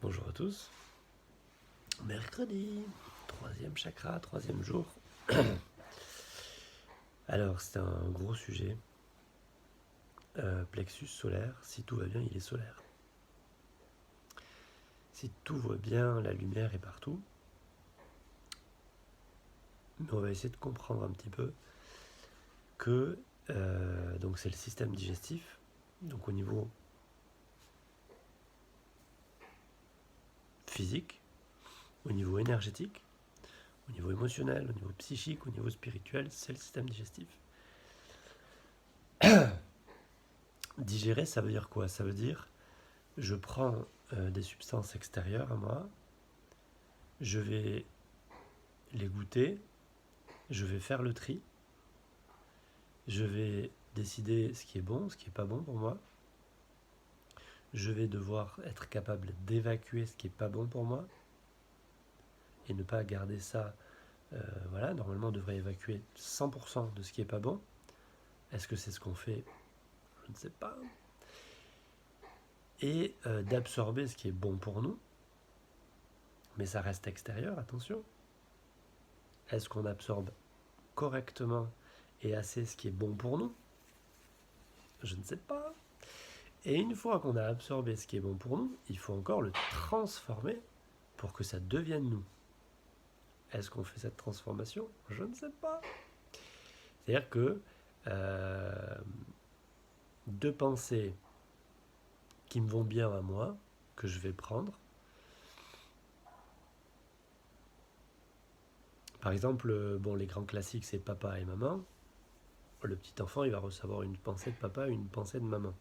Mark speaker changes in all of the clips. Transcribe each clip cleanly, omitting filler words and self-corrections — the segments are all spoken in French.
Speaker 1: Bonjour à tous. Mercredi, troisième chakra, troisième jour. Alors, c'est un gros sujet. Plexus solaire, si tout va bien, il est solaire. Si tout va bien, la lumière est partout. Mais on va essayer de comprendre un petit peu que donc c'est le système digestif. Donc au niveau physique, au niveau énergétique, au niveau émotionnel, au niveau psychique, au niveau spirituel, c'est le système digestif. Digérer, ça veut dire quoi? Ça veut dire, je prends des substances extérieures à moi, je vais les goûter, je vais faire le tri, je vais décider ce qui est bon, ce qui n'est pas bon pour moi, je vais devoir être capable d'évacuer ce qui n'est pas bon pour moi, et ne pas garder ça, voilà, normalement on devrait évacuer 100% de ce qui n'est pas bon. Est-ce que c'est ce qu'on fait? Je ne sais pas. Et d'absorber ce qui est bon pour nous, mais ça reste extérieur, attention. Est-ce qu'on absorbe correctement et assez ce qui est bon pour nous? Je ne sais pas. Et une fois qu'on a absorbé ce qui est bon pour nous, il faut encore le transformer pour que ça devienne nous. Est-ce qu'on fait cette transformation? Je ne sais pas. C'est-à-dire que deux pensées qui me vont bien à moi, que je vais prendre. Par exemple, les grands classiques, c'est papa et maman. Le petit enfant, il va recevoir une pensée de papa et une pensée de maman.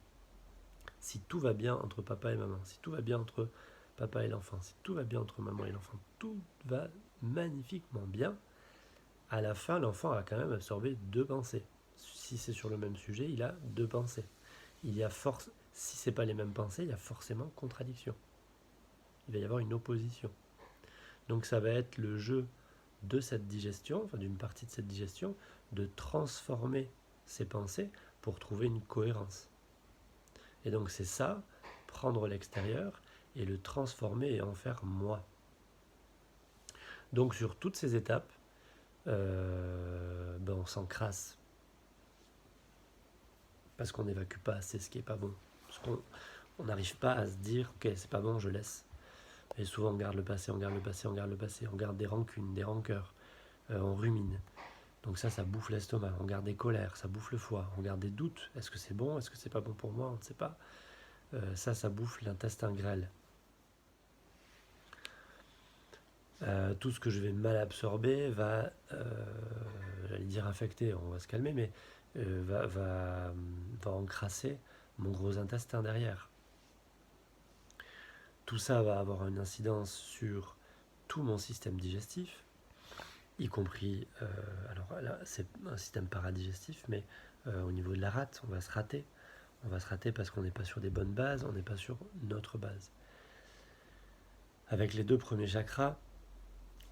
Speaker 1: Si tout va bien entre papa et maman, si tout va bien entre papa et l'enfant, si tout va bien entre maman et l'enfant, tout va magnifiquement bien, à la fin, l'enfant a quand même absorbé deux pensées. Si c'est sur le même sujet, il a deux pensées. Si c'est pas les mêmes pensées, il y a forcément contradiction. Il va y avoir une opposition. Donc ça va être le jeu de cette digestion, enfin d'une partie de cette digestion, de transformer ces pensées pour trouver une cohérence. Et donc c'est ça, prendre l'extérieur et le transformer et en faire moi. Donc sur toutes ces étapes, on s'encrasse parce qu'on n'évacue pas assez ce qui est pas bon. Parce qu'on n'arrive pas à se dire ok, c'est pas bon, je laisse. Et souvent on garde le passé, on garde le passé, on garde le passé, on garde des rancunes, des rancœurs, on rumine. Donc ça bouffe l'estomac, on garde des colères, ça bouffe le foie, on garde des doutes, est-ce que c'est bon, est-ce que c'est pas bon pour moi, on ne sait pas. Ça bouffe l'intestin grêle. Tout ce que je vais mal absorber va, j'allais dire infecter, on va se calmer, mais va encrasser mon gros intestin derrière. Tout ça va avoir une incidence sur tout mon système digestif, y compris, alors là c'est un système paradigestif, mais au niveau de la rate, on va se rater. On va se rater parce qu'on n'est pas sur des bonnes bases, on n'est pas sur notre base. Avec les deux premiers chakras,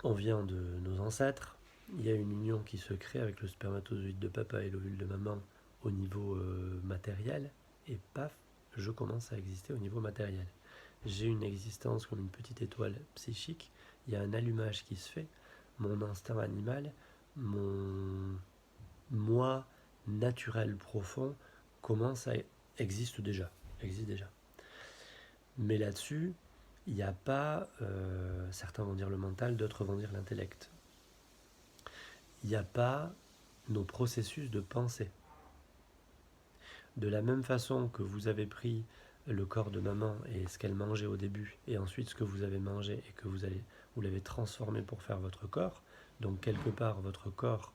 Speaker 1: on vient de nos ancêtres. Il y a une union qui se crée avec le spermatozoïde de papa et l'ovule de maman au niveau matériel. Et paf, je commence à exister au niveau matériel. J'ai une existence comme une petite étoile psychique. Il y a un allumage qui se fait. Mon instinct animal, mon moi naturel profond existe déjà. Mais là-dessus, il n'y a pas, certains vont dire le mental, d'autres vont dire l'intellect. Il n'y a pas nos processus de pensée. De la même façon que vous avez pris le corps de maman et ce qu'elle mangeait au début, et ensuite ce que vous avez mangé et que vous l'avez transformé pour faire votre corps, donc quelque part votre corps,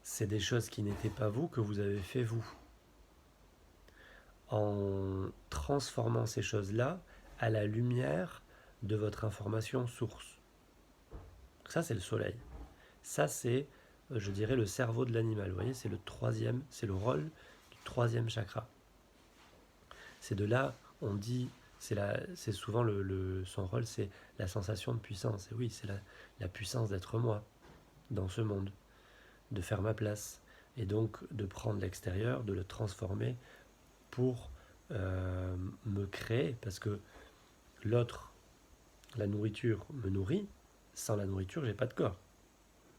Speaker 1: c'est des choses qui n'étaient pas vous, que vous avez fait vous. En transformant ces choses-là à la lumière de votre information source. Ça, c'est le soleil. Ça, c'est, je dirais, le cerveau de l'animal. Vous voyez, c'est le rôle du troisième chakra. C'est de là, on dit, c'est souvent son rôle, c'est la sensation de puissance. Et oui, c'est la puissance d'être moi dans ce monde, de faire ma place. Et donc, de prendre l'extérieur, de le transformer pour me créer. Parce que l'autre, la nourriture me nourrit, sans la nourriture, j'ai pas de corps.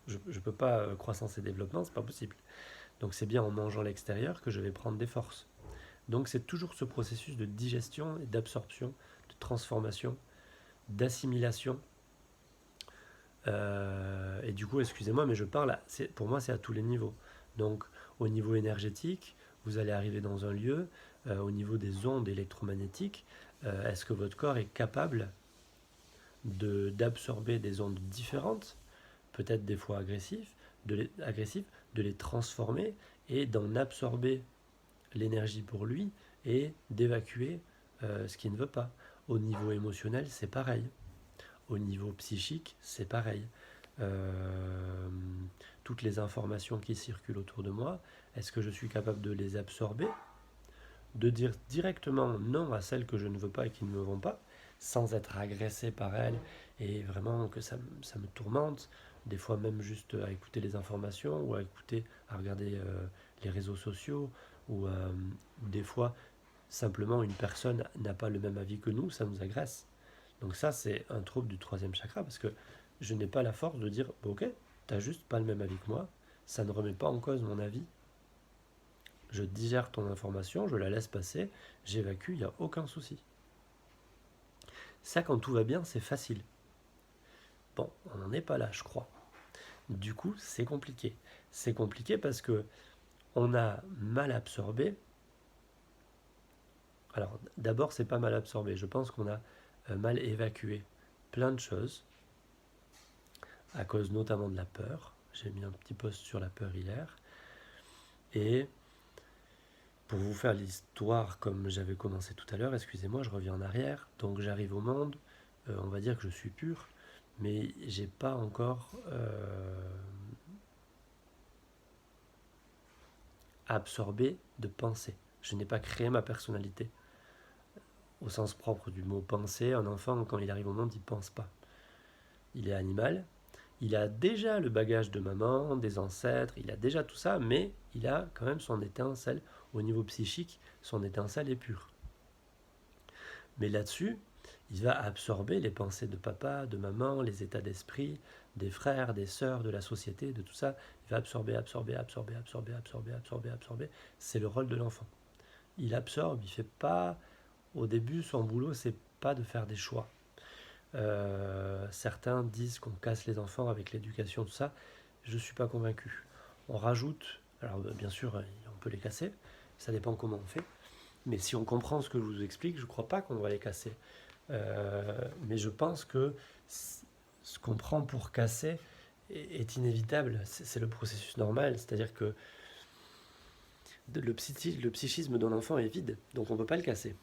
Speaker 1: Je ne peux pas croissance et développement, c'est pas possible. Donc c'est bien en mangeant l'extérieur que je vais prendre des forces. Donc c'est toujours ce processus de digestion et d'absorption, de transformation, d'assimilation. Et du coup, excusez-moi, mais je parle, pour moi c'est à tous les niveaux. Donc au niveau énergétique, vous allez arriver dans un lieu, au niveau des ondes électromagnétiques, est-ce que votre corps est capable d'absorber des ondes différentes, peut-être des fois agressives, de les transformer et d'en absorber l'énergie pour lui et d'évacuer ce qu'il ne veut pas. Au niveau émotionnel, c'est pareil. Au niveau psychique, c'est pareil. Toutes les informations qui circulent autour de moi, est-ce que je suis capable de les absorber, de dire directement non à celles que je ne veux pas et qui ne me vont pas, sans être agressé par elles et vraiment que ça me tourmente, des fois même juste à écouter les informations ou à regarder les réseaux sociaux ou des fois simplement une personne n'a pas le même avis que nous, ça nous agresse. Donc ça c'est un trouble du troisième chakra parce que je n'ai pas la force de dire ok, t'as juste pas le même avis que moi, ça ne remet pas en cause mon avis, je digère ton information, je la laisse passer, j'évacue, il n'y a aucun souci. Ça, quand tout va bien, c'est facile. Bon, on n'en est pas là, je crois. Du coup, c'est compliqué. C'est compliqué parce que on a mal absorbé. Alors, d'abord, c'est pas mal absorbé. Je pense qu'on a mal évacué plein de choses à cause notamment de la peur. J'ai mis un petit post sur la peur hier. Et pour vous faire l'histoire comme j'avais commencé tout à l'heure, excusez-moi, je reviens en arrière. Donc j'arrive au monde, on va dire que je suis pur, mais j'ai pas encore absorbé de pensée. Je n'ai pas créé ma personnalité. Au sens propre du mot penser, un enfant, quand il arrive au monde, il ne pense pas. Il est animal, il a déjà le bagage de maman, des ancêtres, il a déjà tout ça, mais il a quand même son étincelle. Au niveau psychique, son étincelle est pure. Mais là-dessus, il va absorber les pensées de papa, de maman, les états d'esprit, des frères, des sœurs, de la société, de tout ça. Il va absorber, absorber, absorber, absorber, absorber, absorber, absorber. C'est le rôle de l'enfant. Il absorbe, il fait pas. Au début, son boulot, c'est pas de faire des choix. Certains disent qu'on casse les enfants avec l'éducation, tout ça. Je ne suis pas convaincu. On rajoute, alors bien sûr, on peut les casser, ça dépend comment on fait. Mais si on comprend ce que je vous explique, je ne crois pas qu'on va les casser. Mais je pense que ce qu'on prend pour casser est inévitable. C'est le processus normal. C'est-à-dire que le psychisme d'un enfant est vide, donc on ne peut pas le casser.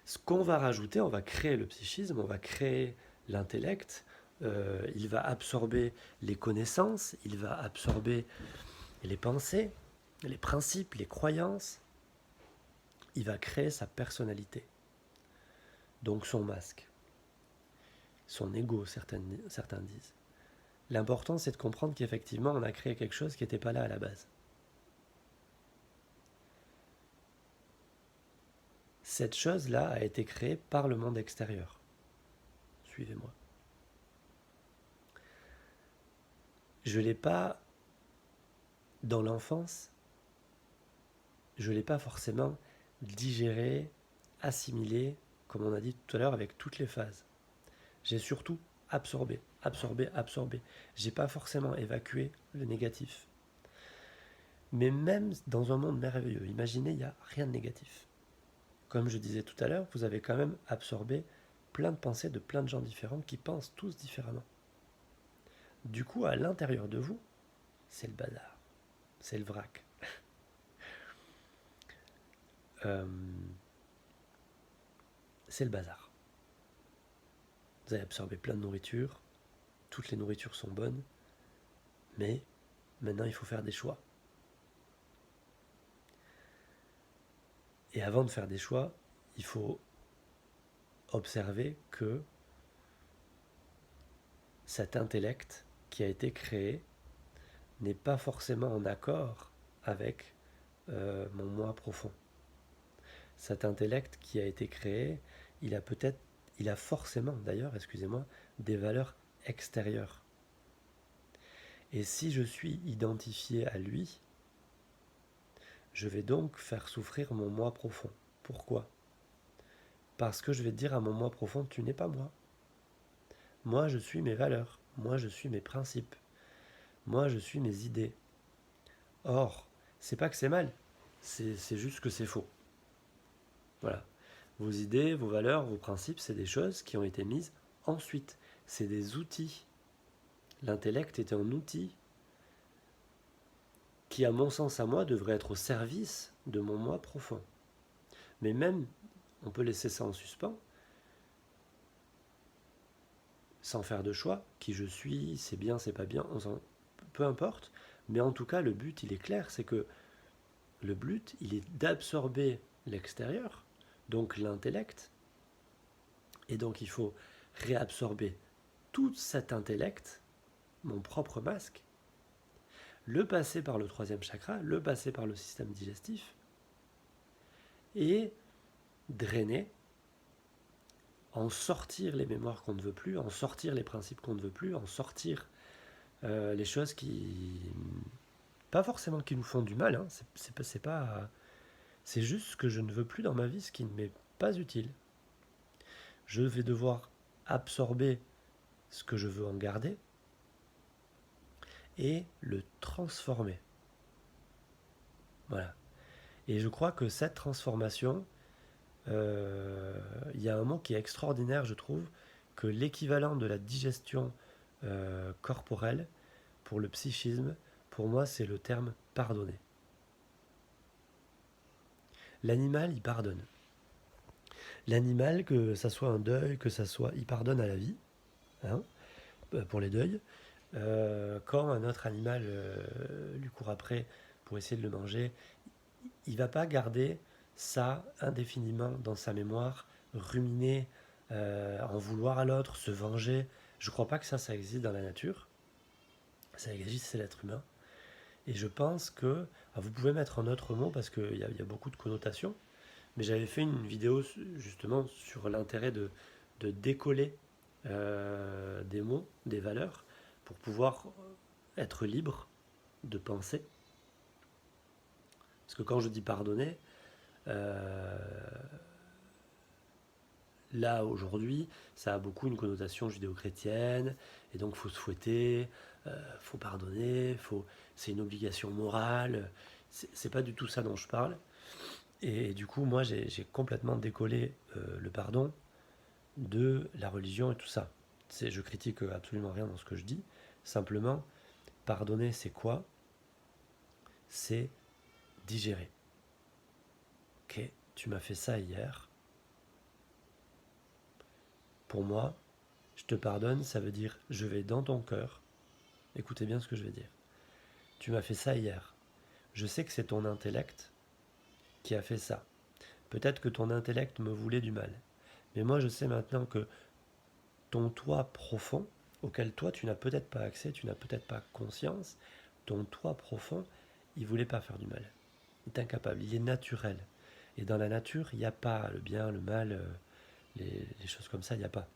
Speaker 1: Ce qu'on va rajouter, on va créer le psychisme, on va créer l'intellect, il va absorber les connaissances, il va absorber les pensées, les principes, les croyances, il va créer sa personnalité. Donc son masque, son ego, certains disent. L'important, c'est de comprendre qu'effectivement, on a créé quelque chose qui n'était pas là à la base. Cette chose-là a été créée par le monde extérieur. Suivez-moi. Je ne l'ai pas, dans l'enfance, je ne l'ai pas forcément digéré, assimilé, comme on a dit tout à l'heure, avec toutes les phases. J'ai surtout absorbé, absorbé, absorbé. J'ai pas forcément évacué le négatif. Mais même dans un monde merveilleux, imaginez, il n'y a rien de négatif. Comme je disais tout à l'heure, vous avez quand même absorbé plein de pensées de plein de gens différents qui pensent tous différemment. Du coup, à l'intérieur de vous, c'est le bazar. C'est le vrac. C'est le bazar. Vous avez absorbé plein de nourriture, toutes les nourritures sont bonnes, mais maintenant il faut faire des choix. Et avant de faire des choix, il faut observer que cet intellect qui a été créé n'est pas forcément en accord avec mon moi profond. Cet intellect qui a été créé, il a forcément d'ailleurs, excusez-moi, des valeurs extérieures. Et si je suis identifié à lui, je vais donc faire souffrir mon moi profond. Pourquoi ? Parce que je vais dire à mon moi profond, tu n'es pas moi. Moi, je suis mes valeurs. Moi, je suis mes principes. Moi, je suis mes idées. Or, c'est pas que c'est mal, c'est juste que c'est faux. Voilà. Vos idées, vos valeurs, vos principes, c'est des choses qui ont été mises ensuite. C'est des outils. L'intellect est un outil qui, à mon sens à moi, devrait être au service de mon moi profond. Mais même, on peut laisser ça en suspens, sans faire de choix, qui je suis, c'est bien, c'est pas bien, peu importe. Mais en tout cas, le but, il est clair, c'est que le but, il est d'absorber l'extérieur, donc l'intellect, et donc il faut réabsorber tout cet intellect, mon propre masque, le passer par le troisième chakra, le passer par le système digestif, et drainer, en sortir les mémoires qu'on ne veut plus, en sortir les principes qu'on ne veut plus, en sortir les choses qui... Pas forcément qui nous font du mal, hein, c'est juste ce que je ne veux plus dans ma vie, ce qui ne m'est pas utile. Je vais devoir absorber ce que je veux en garder et le transformer. Voilà. Et je crois que cette transformation, il y a un mot qui est extraordinaire, je trouve, que l'équivalent de la digestion corporelle pour le psychisme, pour moi, c'est le terme pardonner. L'animal, il pardonne. L'animal, que ça soit un deuil, que ça soit... Il pardonne à la vie, hein, pour les deuils. Quand un autre animal lui court après pour essayer de le manger, il ne va pas garder ça indéfiniment dans sa mémoire, ruminer, en vouloir à l'autre, se venger. Je ne crois pas que ça existe dans la nature. Ça existe, c'est l'être humain. Et je pense que... vous pouvez mettre un autre mot parce qu'il y a beaucoup de connotations. Mais j'avais fait une vidéo justement sur l'intérêt de décoller des mots, des valeurs, pour pouvoir être libre de penser. Parce que quand je dis pardonner, là aujourd'hui, ça a beaucoup une connotation judéo-chrétienne, et donc il faut se fouetter, faut pardonner, c'est une obligation morale. C'est pas du tout ça dont je parle. Et du coup, moi, j'ai complètement décollé le pardon de la religion et tout ça. Je critique absolument rien dans ce que je dis. Simplement, pardonner, c'est quoi ? C'est digérer. Ok, tu m'as fait ça hier. Pour moi, je te pardonne, ça veut dire je vais dans ton cœur. Écoutez bien ce que je vais dire. Tu m'as fait ça hier. Je sais que c'est ton intellect qui a fait ça. Peut-être que ton intellect me voulait du mal. Mais moi, je sais maintenant que ton toi profond, auquel toi, tu n'as peut-être pas accès, tu n'as peut-être pas conscience, ton toi profond, il ne voulait pas faire du mal. Il est incapable, il est naturel. Et dans la nature, il n'y a pas le bien, le mal, les choses comme ça, il n'y a pas.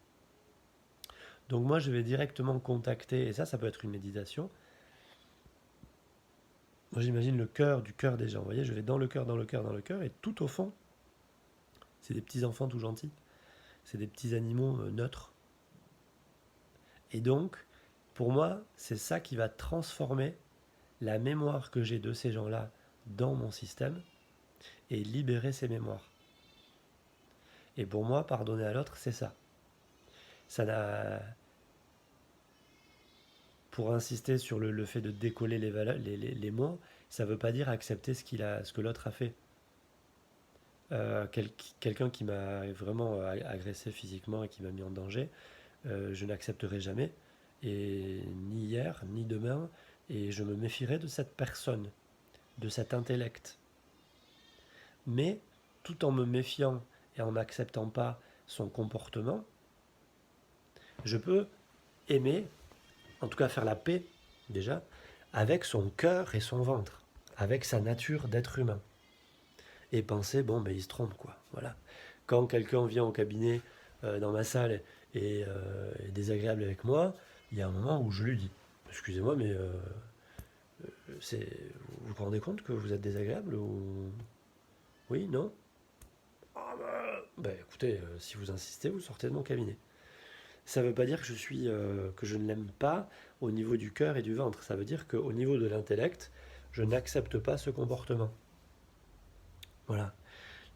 Speaker 1: Donc moi, je vais directement contacter, et ça peut être une méditation. Moi, j'imagine le cœur du cœur des gens. Vous voyez, je vais dans le cœur, dans le cœur, dans le cœur, et tout au fond, c'est des petits enfants tout gentils. C'est des petits animaux neutres. Et donc, pour moi, c'est ça qui va transformer la mémoire que j'ai de ces gens-là dans mon système et libérer ces mémoires. Et pour moi, pardonner à l'autre, c'est ça. Ça n'a... Pour insister sur le fait de décoller les mots, ça ne veut pas dire accepter ce que l'autre a fait. Quelqu'un qui m'a vraiment agressé physiquement et qui m'a mis en danger, je n'accepterai jamais, et ni hier, ni demain, et je me méfierai de cette personne, de cet intellect. Mais tout en me méfiant et en n'acceptant pas son comportement, je peux aimer, en tout cas faire la paix déjà, avec son cœur et son ventre, avec sa nature d'être humain. Et penser, bon, il se trompe, quoi. Voilà. Quand quelqu'un vient au cabinet dans ma salle est désagréable avec moi, il y a un moment où je lui dis, excusez-moi, mais c'est, vous vous rendez compte que vous êtes désagréable ou... Oui, non? Ah bah, écoutez, si vous insistez, vous sortez de mon cabinet. Ça ne veut pas dire que que je ne l'aime pas au niveau du cœur et du ventre. Ça veut dire qu'au niveau de l'intellect, je n'accepte pas ce comportement. Voilà.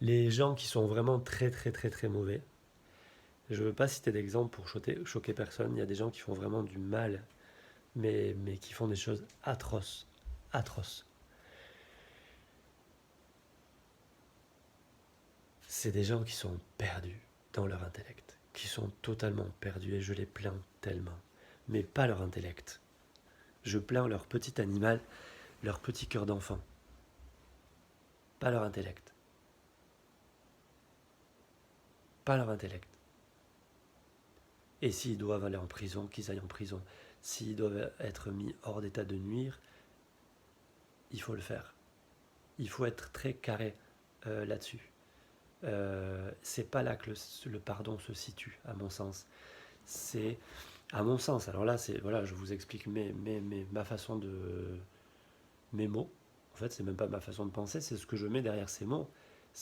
Speaker 1: Les gens qui sont vraiment très très très très mauvais, je ne veux pas citer d'exemple pour choquer personne. Il y a des gens qui font vraiment du mal, mais qui font des choses atroces. Atroces. C'est des gens qui sont perdus dans leur intellect, qui sont totalement perdus et je les plains tellement. Mais pas leur intellect. Je plains leur petit animal, leur petit cœur d'enfant, pas leur intellect. Pas leur intellect. Et s'ils doivent aller en prison, qu'ils aillent en prison. S'ils doivent être mis hors d'état de nuire, il faut le faire. Il faut être très carré là-dessus. C'est pas là que le pardon se situe, à mon sens. C'est, à mon sens, alors là, voilà, je vous explique ma façon de... mes mots. En fait, c'est même pas ma façon de penser, c'est ce que je mets derrière ces mots.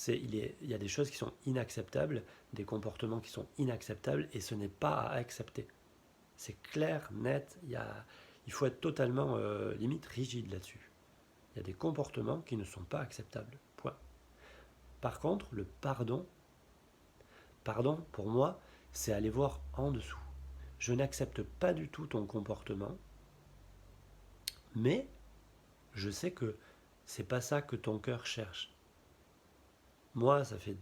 Speaker 1: Il y a des choses qui sont inacceptables, des comportements qui sont inacceptables, et ce n'est pas à accepter. C'est clair, net, il faut être totalement, limite, rigide là-dessus. Il y a des comportements qui ne sont pas acceptables. Point. Par contre, le pardon, pour moi, c'est aller voir en dessous. Je n'accepte pas du tout ton comportement, mais je sais que c'est pas ça que ton cœur cherche. Moi, ça fait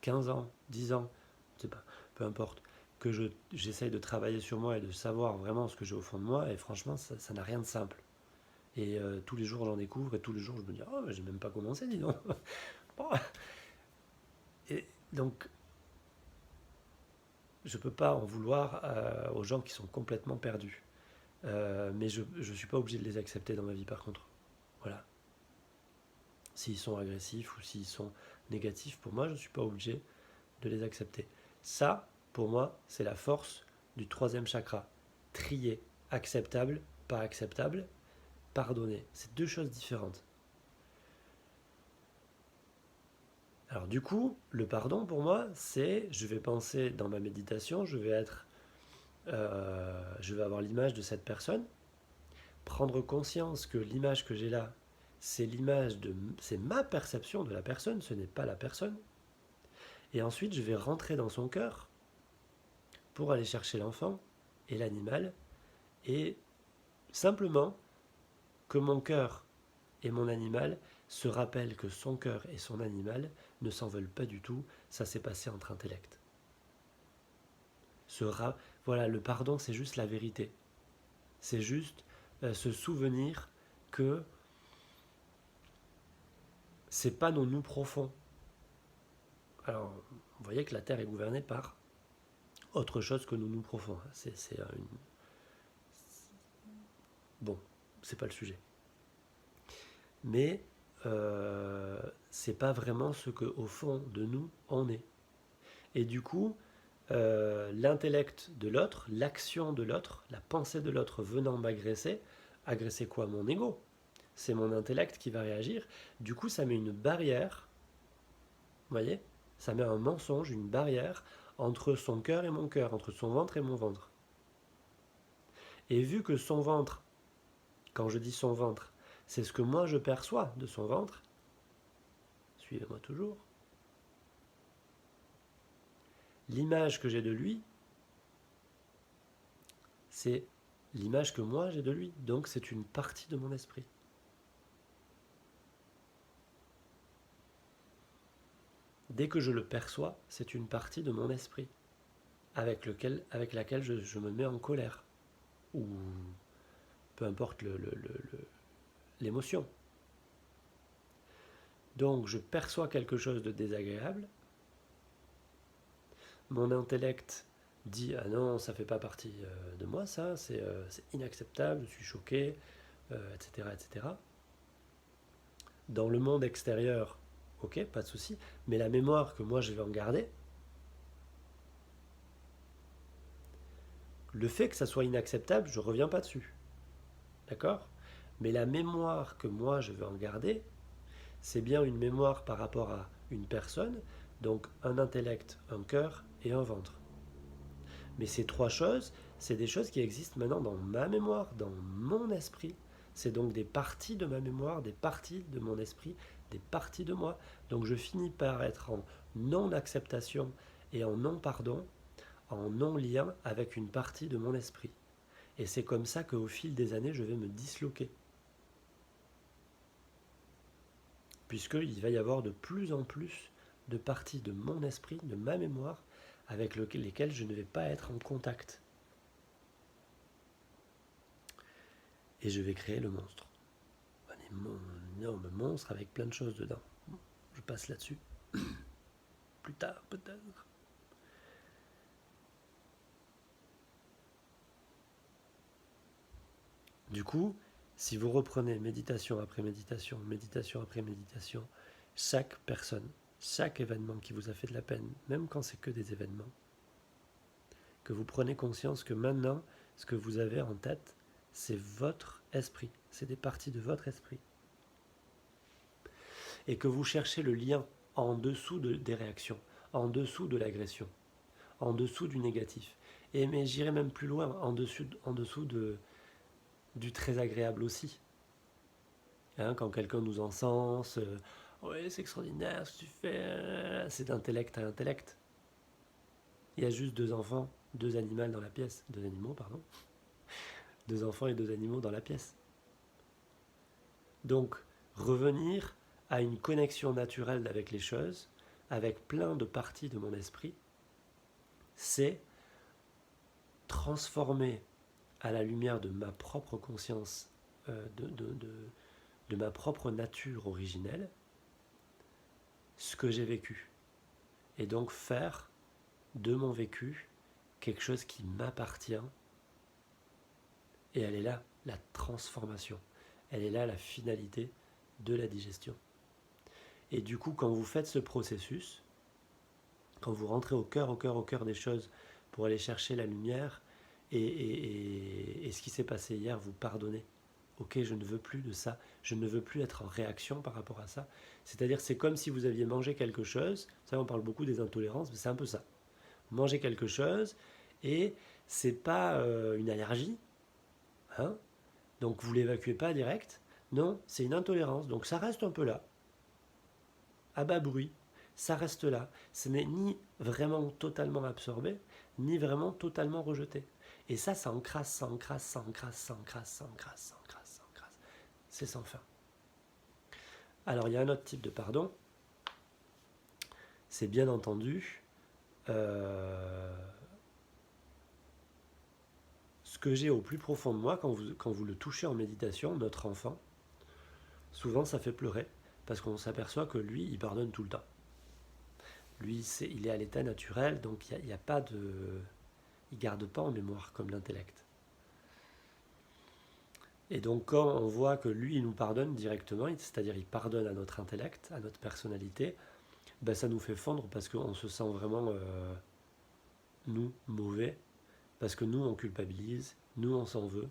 Speaker 1: 15 ans, 10 ans, je sais pas, peu importe, que j'essaye de travailler sur moi et de savoir vraiment ce que j'ai au fond de moi, et franchement, ça n'a rien de simple. Et tous les jours, j'en découvre, et tous les jours, je me dis, oh, j'ai même pas commencé, dis donc. Bon. Et donc, je peux pas en vouloir aux gens qui sont complètement perdus. Mais je ne suis pas obligé de les accepter dans ma vie, par contre. Voilà. S'ils sont agressifs ou s'ils sont négatifs, pour moi, je ne suis pas obligé de les accepter. Ça, pour moi, c'est la force du troisième chakra. Trier, acceptable, pas acceptable, pardonner. C'est deux choses différentes. Alors du coup, le pardon pour moi, c'est, je vais penser dans ma méditation, je vais avoir l'image de cette personne, prendre conscience que l'image que j'ai là, c'est ma perception de la personne, ce n'est pas la personne. Et ensuite, je vais rentrer dans son cœur pour aller chercher l'enfant et l'animal et simplement que mon cœur et mon animal se rappellent que son cœur et son animal ne s'en veulent pas du tout, ça s'est passé entre intellects. Voilà, le pardon, c'est juste la vérité. C'est juste se souvenir que c'est pas nos nous profonds. Alors, vous voyez que la Terre est gouvernée par autre chose que nos nous profonds. Bon, c'est pas le sujet. Mais c'est pas vraiment ce que au fond de nous on est. Et du coup, l'intellect de l'autre, l'action de l'autre, la pensée de l'autre venant m'agresser, agresser quoi? Mon ego. C'est mon intellect qui va réagir. Du coup, ça met une barrière, vous voyez? Ça met un mensonge, une barrière entre son cœur et mon cœur, entre son ventre et mon ventre. Et vu que son ventre, quand je dis son ventre, c'est ce que moi je perçois de son ventre, suivez-moi toujours, l'image que j'ai de lui, c'est l'image que moi j'ai de lui. Donc c'est une partie de mon esprit. Dès que je le perçois, c'est une partie de mon esprit avec laquelle je me mets en colère. Ou peu importe l'émotion. Donc je perçois quelque chose de désagréable. Mon intellect dit ah non, ça fait pas partie de moi, ça, c'est inacceptable, je suis choqué, etc., etc. Dans le monde extérieur, ok, pas de souci. Mais la mémoire que moi je vais en garder, le fait que ça soit inacceptable, je ne reviens pas dessus. D'accord? Mais la mémoire que moi je veux en garder, c'est bien une mémoire par rapport à une personne, donc un intellect, un cœur et un ventre. Mais ces trois choses, c'est des choses qui existent maintenant dans ma mémoire, dans mon esprit. C'est donc des parties de ma mémoire, des parties de mon esprit, des parties de moi. Donc je finis par être en non-acceptation et en non-pardon, en non-lien avec une partie de mon esprit. Et c'est comme ça qu'au fil des années, je vais me disloquer. Puisqu'il va y avoir de plus en plus de parties de mon esprit, de ma mémoire, avec lesquelles je ne vais pas être en contact. Et je vais créer le monstre. Un énorme monstre avec plein de choses dedans. Je passe là-dessus. Plus tard, peut-être. Du coup, si vous reprenez méditation après méditation, méditation après méditation, chaque personne, chaque événement qui vous a fait de la peine, même quand c'est que des événements, que vous prenez conscience que maintenant, ce que vous avez en tête, c'est votre esprit, c'est des parties de votre esprit. Et que vous cherchez le lien en dessous des réactions, en dessous de l'agression, en dessous du négatif. Et mais j'irai même plus loin, en dessous du très agréable aussi. Hein, quand quelqu'un nous encense, ouais, c'est extraordinaire ce que tu fais, c'est d'intellect à intellect. Il y a juste deux animaux dans la pièce, deux animaux, pardon, deux enfants et deux animaux dans la pièce. Donc, revenir à une connexion naturelle avec les choses, avec plein de parties de mon esprit, c'est transformer à la lumière de ma propre conscience, de ma propre nature originelle, ce que j'ai vécu. Et donc faire de mon vécu quelque chose qui m'appartient. Et elle est là, la transformation. Elle est là, la finalité de la digestion. Et du coup, quand vous faites ce processus, quand vous rentrez au cœur des choses pour aller chercher la lumière et ce qui s'est passé hier, vous pardonnez. Ok, je ne veux plus de ça, je ne veux plus être en réaction par rapport à ça. C'est-à-dire, c'est comme si vous aviez mangé quelque chose, ça on parle beaucoup des intolérances, mais c'est un peu ça. Vous mangez quelque chose et c'est pas une allergie, hein, donc vous l'évacuez pas direct, non, c'est une intolérance, donc ça reste un peu là, à bas bruit, ça reste là. Ce n'est ni vraiment totalement absorbé, ni vraiment totalement rejeté. Et ça encrasse, ça encrasse, ça encrasse, ça encrasse, ça encrasse, ça encrasse, ça encrasse. C'est sans fin. Alors il y a un autre type de pardon, c'est bien entendu ce que j'ai au plus profond de moi quand vous le touchez en méditation, notre enfant, souvent ça fait pleurer parce qu'on s'aperçoit que lui, il pardonne tout le temps. Lui, il est à l'état naturel, donc il n'y a pas de... Il ne garde pas en mémoire comme l'intellect. Et donc quand on voit que lui, il nous pardonne directement, c'est-à-dire il pardonne à notre intellect, à notre personnalité, ben ça nous fait fondre parce qu'on se sent vraiment, nous, mauvais, parce que nous, on culpabilise, nous, on s'en veut,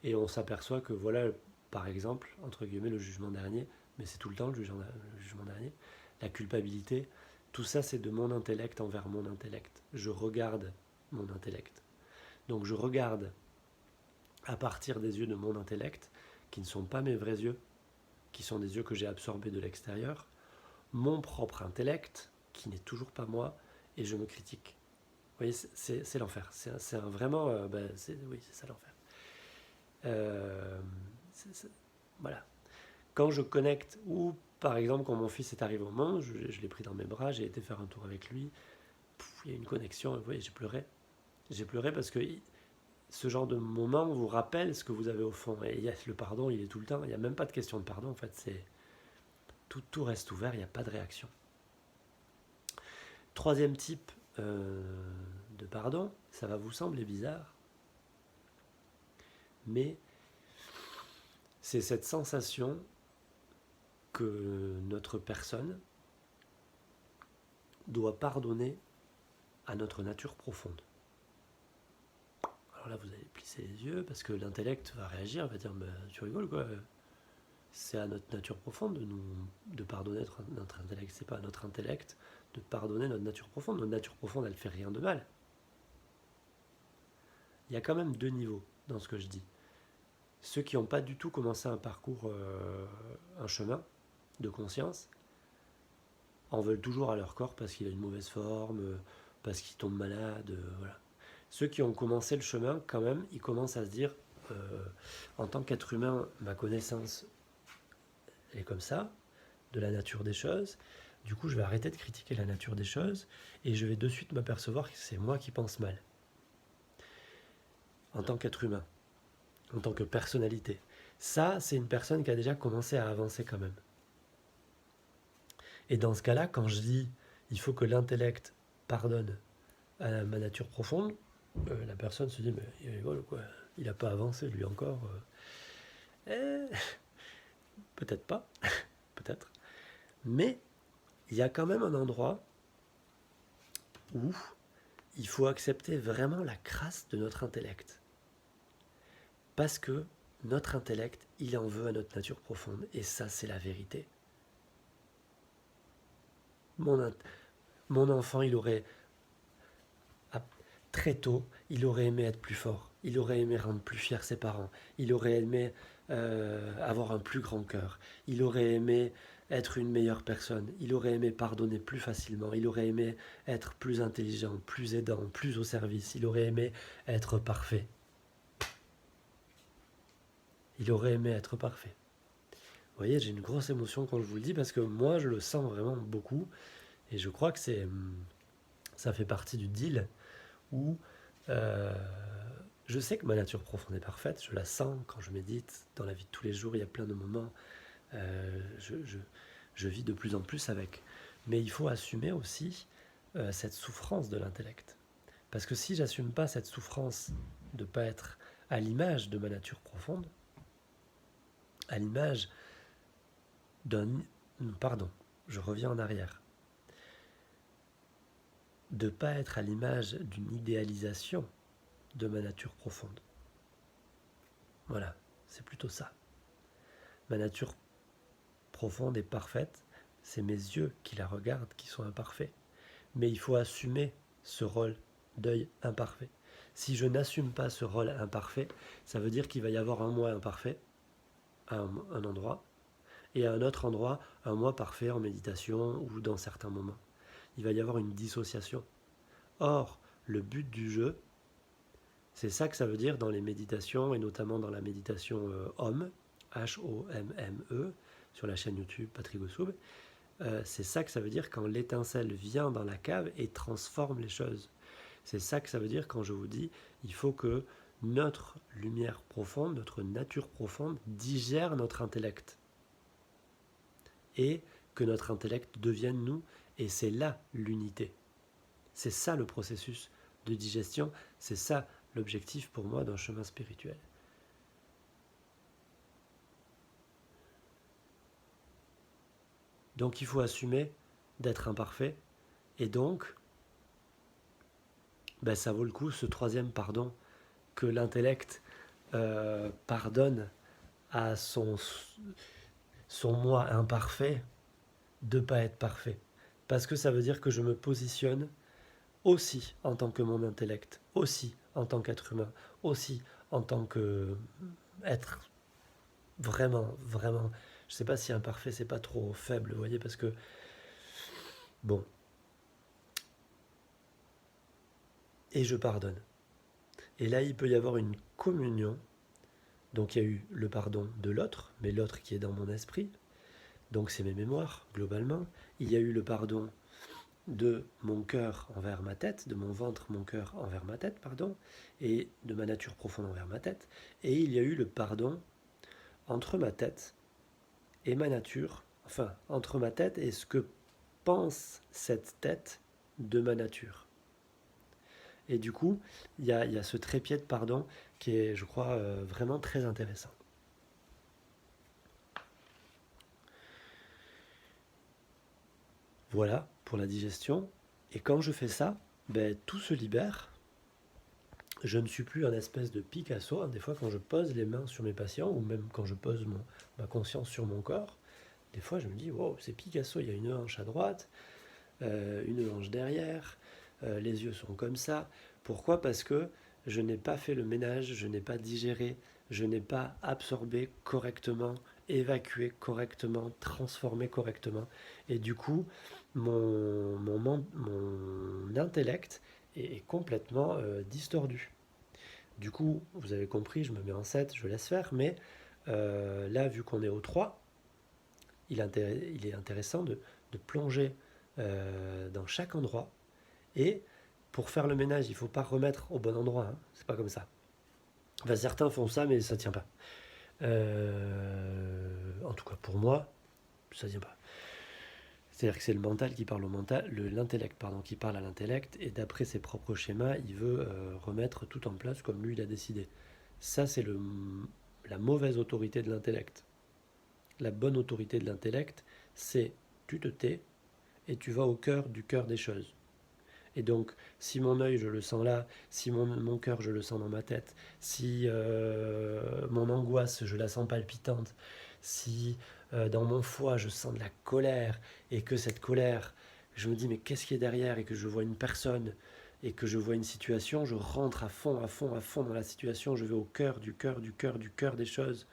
Speaker 1: et on s'aperçoit que voilà, par exemple, entre guillemets, le jugement dernier, mais c'est tout le temps le jugement dernier, la culpabilité, tout ça c'est de mon intellect envers mon intellect. Je regarde mon intellect. Donc je regarde à partir des yeux de mon intellect, qui ne sont pas mes vrais yeux, qui sont des yeux que j'ai absorbés de l'extérieur, mon propre intellect, qui n'est toujours pas moi, et je me critique. Vous voyez, c'est l'enfer. C'est vraiment... oui, c'est ça l'enfer. Voilà. Quand je connecte, ou par exemple quand mon fils est arrivé au monde, je l'ai pris dans mes bras, j'ai été faire un tour avec lui, il y a une connexion, vous voyez, j'ai pleuré. J'ai pleuré parce que ce genre de moment vous rappelle ce que vous avez au fond. Et le pardon, il est tout le temps. Il n'y a même pas de question de pardon, en fait. Tout reste ouvert, il n'y a pas de réaction. Troisième type de pardon, ça va vous sembler bizarre, mais c'est cette sensation que notre personne doit pardonner à notre nature profonde. Alors là, vous allez plisser les yeux parce que l'intellect va réagir, va dire tu rigoles quoi. C'est à notre nature profonde de pardonner notre intellect. C'est pas à notre intellect de pardonner notre nature profonde. Notre nature profonde, elle fait rien de mal. Il y a quand même deux niveaux dans ce que je dis. Ceux qui n'ont pas du tout commencé un parcours, un chemin de conscience, en veulent toujours à leur corps parce qu'il a une mauvaise forme, parce qu'il tombe malade, voilà. Ceux qui ont commencé le chemin, quand même, ils commencent à se dire, en tant qu'être humain, ma connaissance est comme ça, de la nature des choses. Du coup, je vais arrêter de critiquer la nature des choses et je vais de suite m'apercevoir que c'est moi qui pense mal. En tant qu'être humain, en tant que personnalité. Ça, c'est une personne qui a déjà commencé à avancer quand même. Et dans ce cas-là, quand je dis il faut que l'intellect pardonne à ma nature profonde, la personne se dit mais il rigole quoi, il n'a pas avancé lui encore. Peut-être pas, peut-être. Mais il y a quand même un endroit où il faut accepter vraiment la crasse de notre intellect. Parce que notre intellect, il en veut à notre nature profonde. Et ça, c'est la vérité. Mon enfant, il aurait, très tôt, il aurait aimé être plus fort. Il aurait aimé rendre plus fiers ses parents. Il aurait aimé avoir un plus grand cœur. Il aurait aimé être une meilleure personne. Il aurait aimé pardonner plus facilement. Il aurait aimé être plus intelligent, plus aidant, plus au service. Il aurait aimé être parfait. Il aurait aimé être parfait. Vous voyez, j'ai une grosse émotion quand je vous le dis parce que moi, je le sens vraiment beaucoup. Et je crois que ça fait partie du deal où je sais que ma nature profonde est parfaite. Je la sens quand je médite. Dans la vie de tous les jours, il y a plein de moments. Je vis de plus en plus avec. Mais il faut assumer aussi cette souffrance de l'intellect. Parce que si j'assume pas cette souffrance de ne pas être à l'image de ma nature profonde, à l'image d'un... Pardon, je reviens en arrière. De ne pas être à l'image d'une idéalisation de ma nature profonde. Voilà, c'est plutôt ça. Ma nature profonde est parfaite, c'est mes yeux qui la regardent qui sont imparfaits. Mais il faut assumer ce rôle d'œil imparfait. Si je n'assume pas ce rôle imparfait, ça veut dire qu'il va y avoir un moi imparfait à un endroit, et à un autre endroit, un moi parfait en méditation ou dans certains moments. Il va y avoir une dissociation. Or, le but du jeu, c'est ça que ça veut dire dans les méditations, et notamment dans la méditation Homme, H-O-M-M-E, sur la chaîne YouTube Patrick Gossoub. C'est ça que ça veut dire quand l'étincelle vient dans la cave et transforme les choses. C'est ça que ça veut dire quand je vous dis il faut que notre lumière profonde, notre nature profonde digère notre intellect. Et que notre intellect devienne nous, et c'est là l'unité. C'est ça le processus de digestion, c'est ça l'objectif pour moi d'un chemin spirituel. Donc il faut assumer d'être imparfait, et donc ça vaut le coup, ce troisième pardon, que l'intellect pardonne à son moi imparfait de ne pas être parfait. Parce que ça veut dire que je me positionne aussi en tant que mon intellect, aussi en tant qu'être humain, aussi en tant qu'être vraiment, vraiment, je ne sais pas si imparfait c'est pas trop faible, vous voyez, parce que, bon, et je pardonne. Et là, il peut y avoir une communion. Donc il y a eu le pardon de l'autre, mais l'autre qui est dans mon esprit, donc c'est mes mémoires, globalement. Il y a eu le pardon de mon cœur envers ma tête, de mon ventre, mon cœur envers ma tête, pardon, et de ma nature profonde envers ma tête. Et il y a eu le pardon entre ma tête et ma nature, enfin, entre ma tête et ce que pense cette tête de ma nature. Et du coup, il y a ce trépied de pardon qui est, je crois, vraiment très intéressant. Voilà pour la digestion. Et quand je fais ça, ben, tout se libère. Je ne suis plus un espèce de Picasso, hein. Des fois, quand je pose les mains sur mes patients, ou même quand je pose ma conscience sur mon corps, des fois, je me dis, wow, c'est Picasso, il y a une hanche à droite, une hanche derrière, les yeux sont comme ça. Pourquoi? Parce que je n'ai pas fait le ménage, je n'ai pas digéré, je n'ai pas absorbé correctement, évacué correctement, transformé correctement. Et du coup, mon intellect est complètement distordu. Du coup, vous avez compris, je me mets en 7, je laisse faire, mais là, vu qu'on est au 3, il est intéressant de plonger dans chaque endroit. Et pour faire le ménage, il ne faut pas remettre au bon endroit, hein. C'est pas comme ça. Enfin, certains font ça, mais ça ne tient pas. En tout cas, pour moi, ça ne tient pas. C'est-à-dire que c'est le mental qui parle au mental, l'intellect pardon, qui parle à l'intellect, et d'après ses propres schémas, il veut remettre tout en place comme lui il a décidé. Ça, c'est la mauvaise autorité de l'intellect. La bonne autorité de l'intellect, c'est tu te tais et tu vas au cœur du cœur des choses. Et donc, si mon œil, je le sens là, si mon cœur, je le sens dans ma tête, si mon angoisse, je la sens palpitante, si dans mon foie, je sens de la colère, et que cette colère, je me dis, mais qu'est-ce qui est derrière, et que je vois une personne, et que je vois une situation, je rentre à fond, à fond, à fond dans la situation, je vais au cœur du cœur, du cœur, du cœur des choses,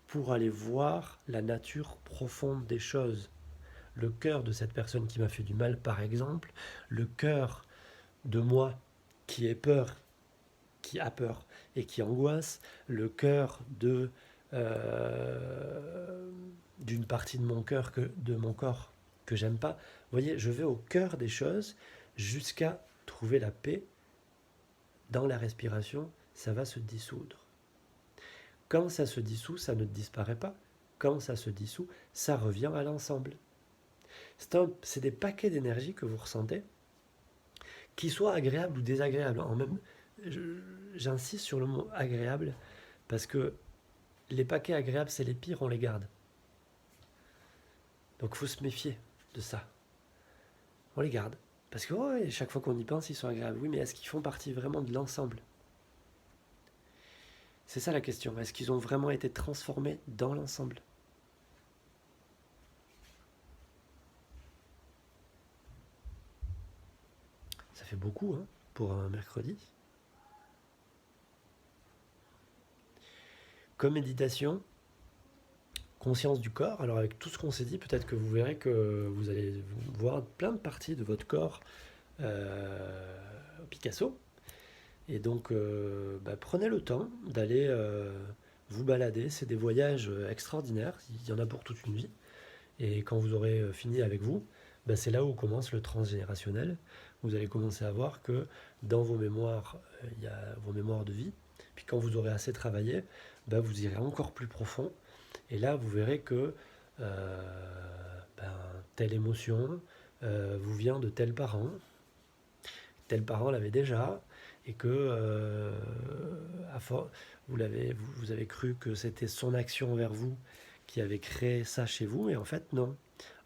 Speaker 1: pour aller voir la nature profonde des choses. Le cœur de cette personne qui m'a fait du mal, par exemple, le cœur de moi qui est peur, qui a peur et qui angoisse, le cœur d'une partie de mon cœur de mon corps que j'aime pas. Vous voyez, je vais au cœur des choses jusqu'à trouver la paix dans la respiration. Ça va se dissoudre. Quand ça se dissout, ça ne disparaît pas. Quand ça se dissout, ça revient à l'ensemble. C'est des paquets d'énergie que vous ressentez, qui soient agréables ou désagréables. J'insiste sur le mot agréable, parce que les paquets agréables, c'est les pires, on les garde. Donc il faut se méfier de ça. On les garde. Parce que chaque fois qu'on y pense, ils sont agréables. Oui, mais est-ce qu'ils font partie vraiment de l'ensemble? C'est ça la question. Est-ce qu'ils ont vraiment été transformés dans l'ensemble? Ça fait beaucoup, hein, pour un mercredi. Comme méditation, conscience du corps. Alors avec tout ce qu'on s'est dit, peut-être que vous verrez que vous allez voir plein de parties de votre corps Picasso. Et donc, prenez le temps d'aller vous balader. C'est des voyages extraordinaires. Il y en a pour toute une vie. Et quand vous aurez fini avec vous, c'est là où commence le transgénérationnel. Vous allez commencer à voir que dans vos mémoires, il y a vos mémoires de vie. Puis quand vous aurez assez travaillé, vous irez encore plus profond. Et là, vous verrez que telle émotion vous vient de tel parent l'avait déjà, et que vous avez cru que c'était son action envers vous qui avait créé ça chez vous, et en fait non.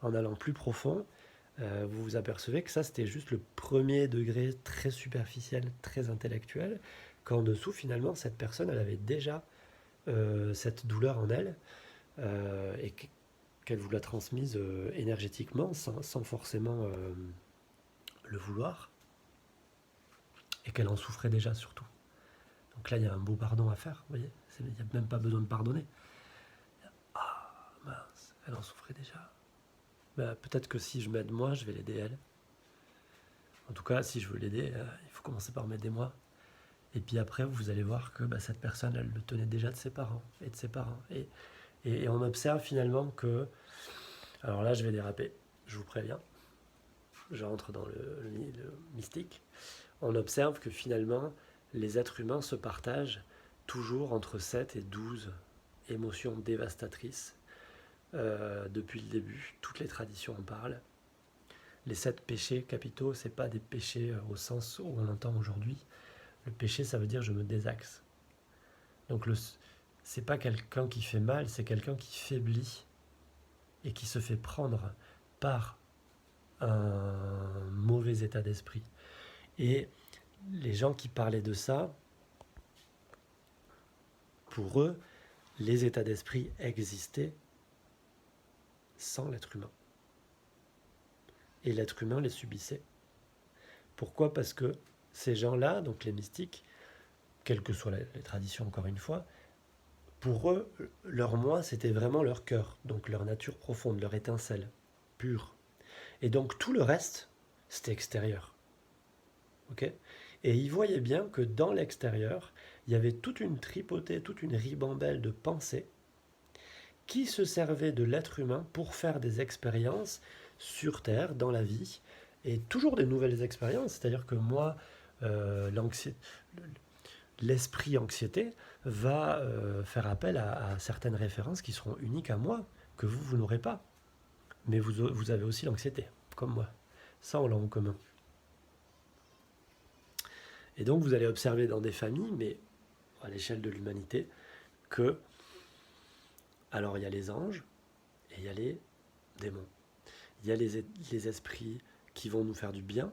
Speaker 1: En allant plus profond, vous vous apercevez que ça c'était juste le premier degré très superficiel, très intellectuel, qu'en dessous finalement cette personne elle avait déjà cette douleur en elle, et qu'elle vous l'a transmise énergétiquement sans forcément le vouloir, et qu'elle en souffrait déjà surtout. Donc là, il y a un beau pardon à faire, vous voyez. Il n'y a même pas besoin de pardonner. Ah, mince, elle en souffrait déjà. Peut-être que si je m'aide moi, je vais l'aider elle. En tout cas, si je veux l'aider, il faut commencer par m'aider moi. Et puis après, vous allez voir que cette personne, elle le tenait déjà de ses parents et de ses parents. Et on observe finalement que... Alors là, je vais déraper, je vous préviens. Je rentre dans le mystique. On observe que finalement, les êtres humains se partagent toujours entre 7 et 12 émotions dévastatrices. Depuis le début, toutes les traditions en parlent. Les 7 péchés capitaux, ce n'est pas des péchés au sens où on entend aujourd'hui. Le péché, ça veut dire je me désaxe. Donc c'est pas quelqu'un qui fait mal, c'est quelqu'un qui faiblit et qui se fait prendre par un mauvais état d'esprit. Et les gens qui parlaient de ça, pour eux, les états d'esprit existaient sans l'être humain. Et l'être humain les subissait. Pourquoi ? Parce que ces gens-là, donc les mystiques, quelles que soient les traditions encore une fois, pour eux, leur moi, c'était vraiment leur cœur, donc leur nature profonde, leur étincelle pure. Et donc tout le reste, c'était extérieur. Okay ? Et ils voyaient bien que dans l'extérieur, il y avait toute une tripotée, toute une ribambelle de pensées qui se servaient de l'être humain pour faire des expériences sur Terre, dans la vie, et toujours des nouvelles expériences. C'est-à-dire que moi, l'esprit anxiété va faire appel à certaines références qui seront uniques à moi, que vous n'aurez pas. Mais vous avez aussi l'anxiété, comme moi. Ça, on l'a en commun. Et donc, vous allez observer dans des familles, mais à l'échelle de l'humanité, que, alors il y a les anges et il y a les démons. Il y a les esprits qui vont nous faire du bien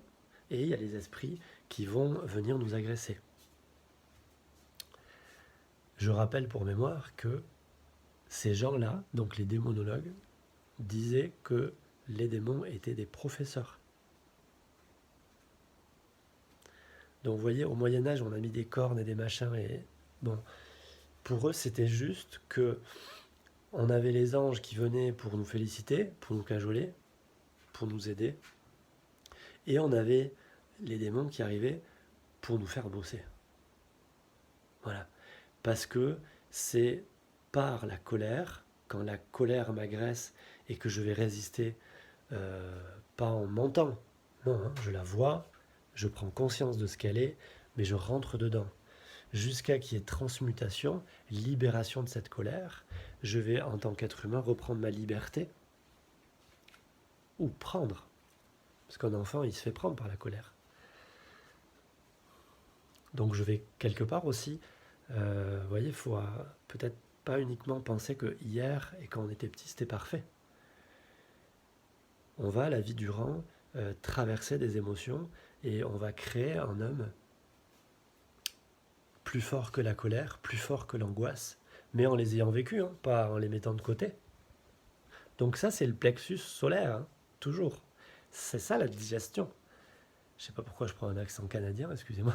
Speaker 1: et il y a les esprits qui vont venir nous agresser. Je rappelle pour mémoire que ces gens-là, donc les démonologues, disaient que les démons étaient des professeurs. Donc vous voyez, au Moyen-Âge, on a mis des cornes et des machins, et bon, pour eux, c'était juste que on avait les anges qui venaient pour nous féliciter, pour nous cajoler, pour nous aider, et on avait les démons qui arrivaient pour nous faire bosser. Voilà. Parce que c'est par la colère, quand la colère m'agresse et que je vais résister, pas en mentant, non, hein, je la vois, je prends conscience de ce qu'elle est, mais je rentre dedans. Jusqu'à qu'il y ait transmutation, libération de cette colère, je vais, en tant qu'être humain, reprendre ma liberté, ou prendre. Parce qu'un enfant, il se fait prendre par la colère. Donc je vais quelque part aussi, vous voyez, il faut peut-être pas uniquement penser que hier et quand on était petit, c'était parfait. On va, la vie durant, traverser des émotions et on va créer un homme plus fort que la colère, plus fort que l'angoisse, mais en les ayant vécus, hein, pas en les mettant de côté. Donc ça, c'est le plexus solaire, hein, toujours. C'est ça la digestion. Je sais pas pourquoi je prends un accent canadien, excusez-moi.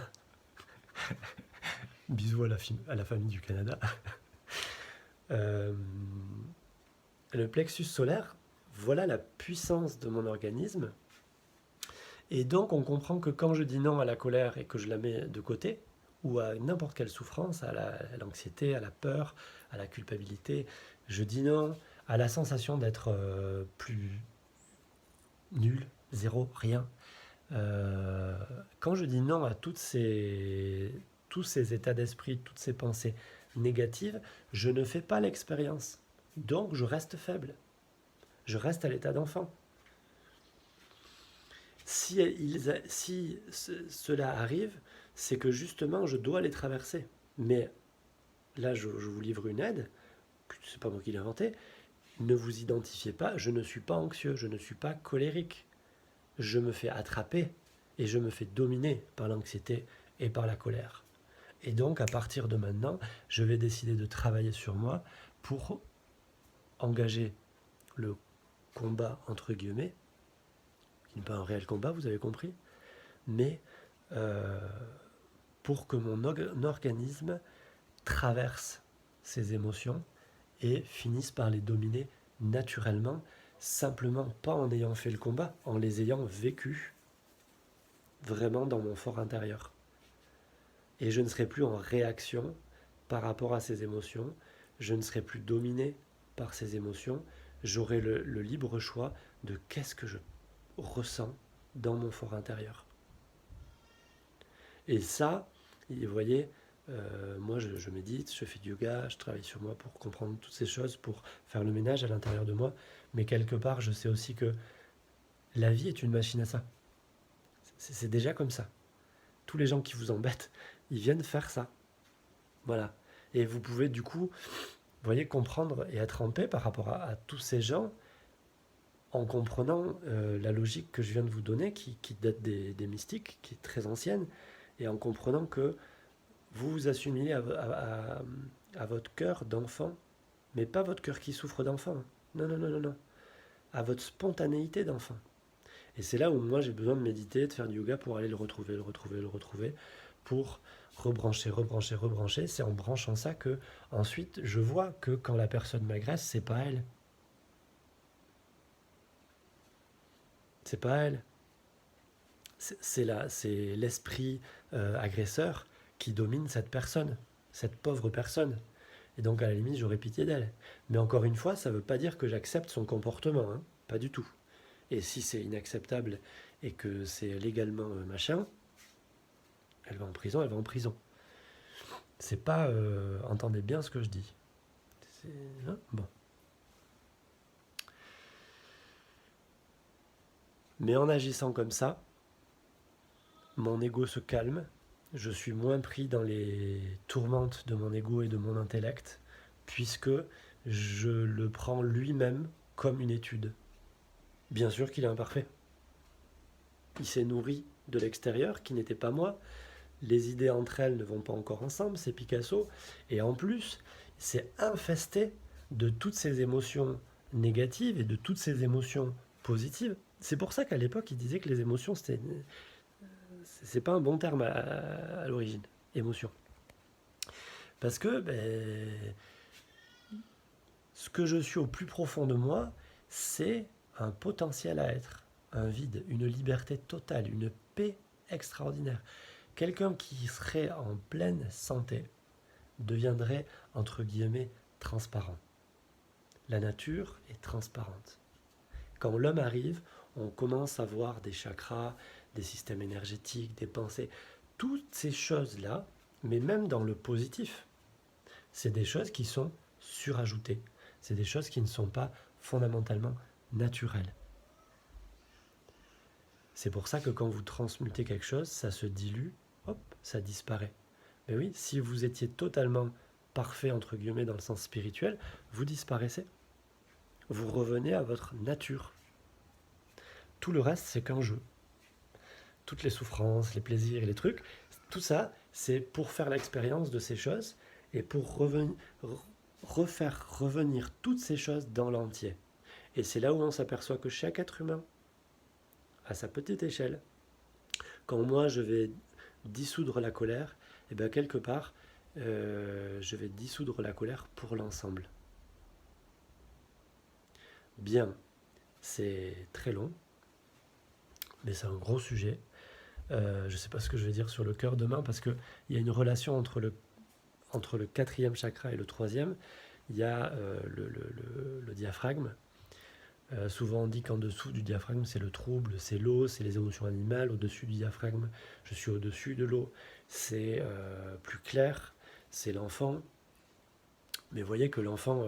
Speaker 1: Bisous à la famille du Canada. Le plexus solaire, voilà la puissance de mon organisme. Et donc on comprend que quand je dis non à la colère et que je la mets de côté, ou à n'importe quelle souffrance, à l'anxiété, à la peur, à la culpabilité, je dis non à la sensation d'être plus nul, zéro, rien. Quand je dis non à tous ces états d'esprit, toutes ces pensées négatives, je ne fais pas l'expérience. Donc je reste faible. Je reste à l'état d'enfant. Si cela arrive, c'est que justement je dois les traverser. Mais là, je vous livre une aide, c'est pas moi qui l'ai inventé. Ne vous identifiez pas, je ne suis pas anxieux, je ne suis pas colérique. Je me fais attraper et je me fais dominer par l'anxiété et par la colère. Et donc, à partir de maintenant, je vais décider de travailler sur moi pour engager le combat, entre guillemets, qui n'est pas un réel combat, vous avez compris, mais pour que mon organisme traverse ces émotions et finisse par les dominer naturellement, simplement pas en ayant fait le combat, en les ayant vécus vraiment dans mon fort intérieur. Et je ne serai plus en réaction par rapport à ces émotions, je ne serai plus dominé par ces émotions, j'aurai le libre choix de qu'est-ce que je ressens dans mon fort intérieur. Et ça, vous voyez, moi je médite, je fais du yoga, je travaille sur moi pour comprendre toutes ces choses, pour faire le ménage à l'intérieur de moi, mais quelque part je sais aussi que la vie est une machine à ça. C'est déjà comme ça. Tous les gens qui vous embêtent, ils viennent faire ça. Voilà. Et vous pouvez du coup, vous voyez, comprendre et être en paix par rapport à tous ces gens en comprenant la logique que je viens de vous donner, qui date des mystiques, qui est très ancienne, et en comprenant que vous vous assimilez à votre cœur d'enfant, mais pas votre cœur qui souffre d'enfant. Non, non, non, non, non. À votre spontanéité d'enfant. Et c'est là où moi j'ai besoin de méditer, de faire du yoga pour aller le retrouver, le retrouver, le retrouver, pour rebrancher, rebrancher, rebrancher. C'est en branchant ça que ensuite je vois que quand la personne m'agresse, c'est pas elle. C'est pas elle. C'est l'esprit agresseur qui domine cette personne, cette pauvre personne. Et donc à la limite, j'aurais pitié d'elle. Mais encore une fois, ça ne veut pas dire que j'accepte son comportement, hein. Pas du tout. Et si c'est inacceptable et que c'est légalement machin, elle va en prison, elle va en prison. C'est pas... entendez bien ce que je dis. Hein, bon. Mais en agissant comme ça, mon ego se calme, je suis moins pris dans les tourmentes de mon ego et de mon intellect, puisque je le prends lui-même comme une étude. Bien sûr qu'il est imparfait. Il s'est nourri de l'extérieur, qui n'était pas moi. Les idées entre elles ne vont pas encore ensemble, c'est Picasso. Et en plus, c'est infesté de toutes ces émotions négatives et de toutes ces émotions positives. C'est pour ça qu'à l'époque, il disait que les émotions, c'est pas un bon terme à l'origine, émotion. Parce que ce que je suis au plus profond de moi, c'est un potentiel à être, un vide, une liberté totale, une paix extraordinaire. Quelqu'un qui serait en pleine santé deviendrait, entre guillemets, transparent. La nature est transparente. Quand l'homme arrive, on commence à voir des chakras, des systèmes énergétiques, des pensées, toutes ces choses-là, mais même dans le positif, c'est des choses qui sont surajoutées. C'est des choses qui ne sont pas fondamentalement naturelles. C'est pour ça que quand vous transmutez quelque chose, ça se dilue, hop, ça disparaît. Mais oui, si vous étiez totalement parfait, entre guillemets, dans le sens spirituel, vous disparaissez. Vous revenez à votre nature. Tout le reste, c'est qu'un jeu. Toutes les souffrances, les plaisirs et les trucs, tout ça, c'est pour faire l'expérience de ces choses et pour refaire revenir toutes ces choses dans l'entier. Et c'est là où on s'aperçoit que chaque être humain, à sa petite échelle, quand moi je vais dissoudre la colère, et bien quelque part, je vais dissoudre la colère pour l'ensemble. Bien, c'est très long, mais c'est un gros sujet. Je ne sais pas ce que je vais dire sur le cœur demain, parce qu'il y a une relation entre le quatrième chakra et le troisième. Il y a le diaphragme. Souvent on dit qu'en dessous du diaphragme c'est le trouble, c'est l'eau, c'est les émotions animales. Au-dessus du diaphragme, je suis au-dessus de l'eau, c'est plus clair, c'est l'enfant. Mais vous voyez que l'enfant,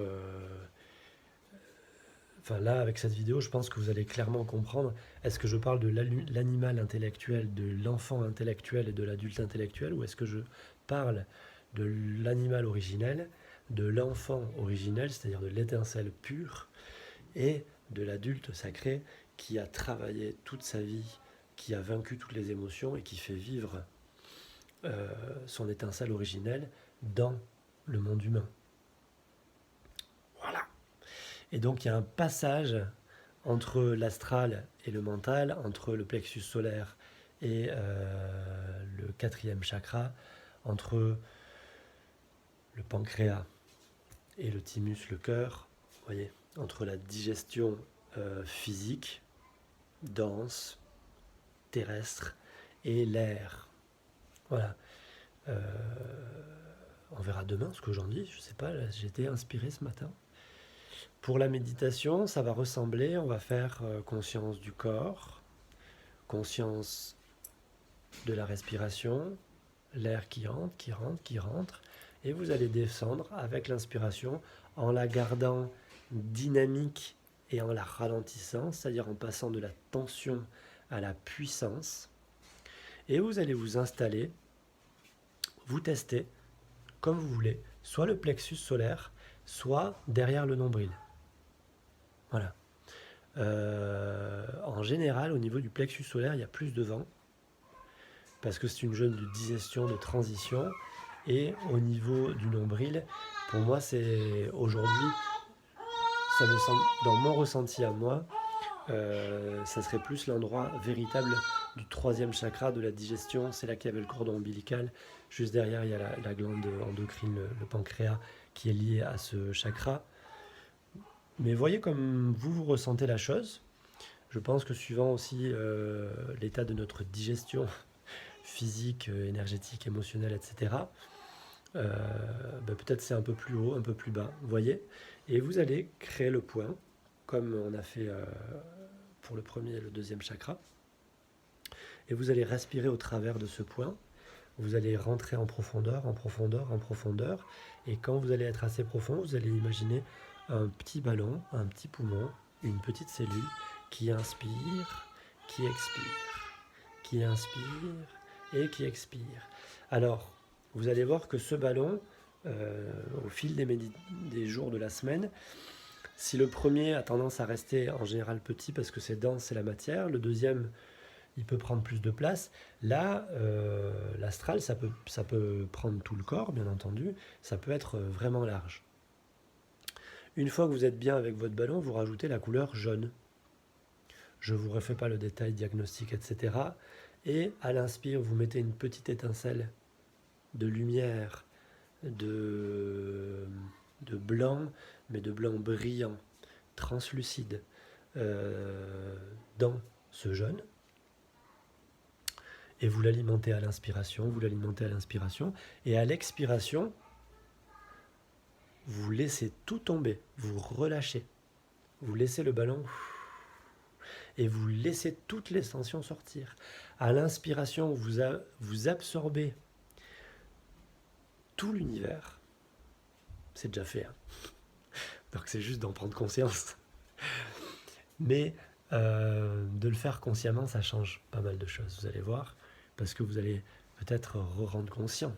Speaker 1: enfin là avec cette vidéo je pense que vous allez clairement comprendre, est-ce que je parle de l'animal intellectuel, de l'enfant intellectuel et de l'adulte intellectuel, ou est-ce que je parle de l'animal originel, de l'enfant originel, c'est-à-dire de l'étincelle pure, et de l'adulte sacré qui a travaillé toute sa vie, qui a vaincu toutes les émotions et qui fait vivre son étincelle originelle dans le monde humain. Voilà. Et donc il y a un passage entre l'astral et le mental, entre le plexus solaire et le quatrième chakra, entre le pancréas et le thymus, le cœur, vous voyez, entre la digestion physique, dense, terrestre, et l'air. Voilà. On verra demain ce que j'en dis, je sais pas, j'ai été inspiré ce matin. Pour la méditation, ça va ressembler, on va faire conscience du corps, conscience de la respiration, l'air qui entre, qui rentre, qui rentre, et vous allez descendre avec l'inspiration en la gardant dynamique et en la ralentissant, c'est-à-dire en passant de la tension à la puissance. Et vous allez vous installer, vous tester comme vous voulez, soit le plexus solaire, soit derrière le nombril. Voilà. En général, au niveau du plexus solaire, il y a plus de vent, parce que c'est une zone de digestion, de transition. Et au niveau du nombril, pour moi, c'est aujourd'hui, ça me semble, dans mon ressenti à moi, ça serait plus l'endroit véritable du troisième chakra de la digestion. C'est là qu'il y avait le cordon ombilical. Juste derrière, il y a la glande endocrine, le pancréas, qui est lié à ce chakra. Mais voyez comme vous ressentez la chose. Je pense que suivant aussi l'état de notre digestion physique, énergétique, émotionnelle, etc., peut-être c'est un peu plus haut, un peu plus bas, vous voyez. Et vous allez créer le point, comme on a fait pour le premier et le deuxième chakra. Et vous allez respirer au travers de ce point. Vous allez rentrer en profondeur, en profondeur, en profondeur. Et quand vous allez être assez profond, vous allez imaginer un petit ballon, un petit poumon, une petite cellule qui inspire, qui expire, qui inspire et qui expire. Alors, vous allez voir que ce ballon, au fil des jours de la semaine, si le premier a tendance à rester en général petit parce que c'est dense, c'est la matière, le deuxième, il peut prendre plus de place. Là, l'astral, ça peut prendre tout le corps, bien entendu, ça peut être vraiment large. Une fois que vous êtes bien avec votre ballon, vous rajoutez la couleur jaune. Je ne vous refais pas le détail diagnostic, etc. Et à l'inspire, vous mettez une petite étincelle de lumière, de blanc, mais de blanc brillant, translucide, dans ce jaune. Et vous l'alimentez à l'inspiration, vous l'alimentez à l'inspiration. Et à l'expiration, vous laissez tout tomber, vous relâchez. Vous laissez le ballon et vous laissez toute l'extension sortir. À l'inspiration, vous absorbez tout l'univers. C'est déjà fait. Hein. Donc c'est juste d'en prendre conscience. Mais de le faire consciemment, ça change pas mal de choses, vous allez voir. Parce que vous allez peut-être rendre conscient